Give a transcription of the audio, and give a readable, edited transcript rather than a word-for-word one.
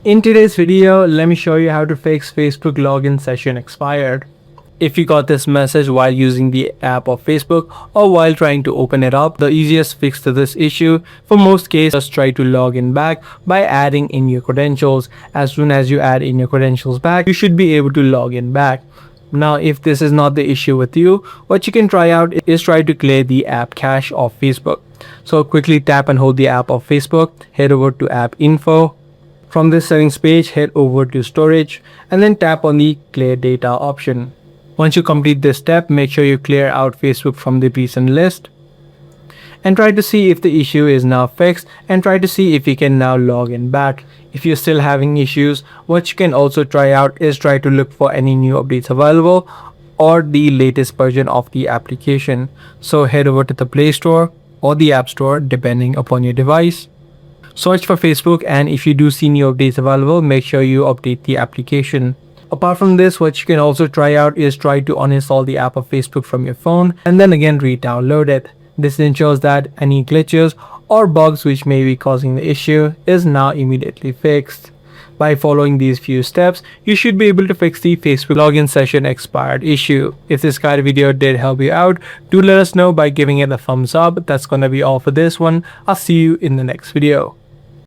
In today's video, let me show you how to fix Facebook login session expired. If you got this message while using the app of Facebook or while trying to open it up, the easiest fix to this issue for most cases, just try to log in back by adding in your credentials. As soon as you add in your credentials back, you should be able to log in back. Now, if this is not the issue with you, what you can try out is try to clear the app cache of Facebook. So quickly tap and hold the app of Facebook, head over to app info. From this settings page, head over to storage and then tap on the clear data option. Once you complete this step, make sure you clear out Facebook from the recent list and try to see if the issue is now fixed and try to see if you can now log in back. If you're still having issues, what you can also try out is try to look for any new updates available or the latest version of the application. So head over to the Play Store or the App Store depending upon your device. Search for Facebook, and if you do see new updates available, make sure you update the application. Apart from this, what you can also try out is try to uninstall the app of Facebook from your phone and then again re-download it. This ensures that any glitches or bugs which may be causing the issue is now immediately fixed. By following these few steps, you should be able to fix the Facebook login session expired issue. If this guide video did help you out, do let us know by giving it a thumbs up. That's gonna be all for this one. I'll see you in the next video.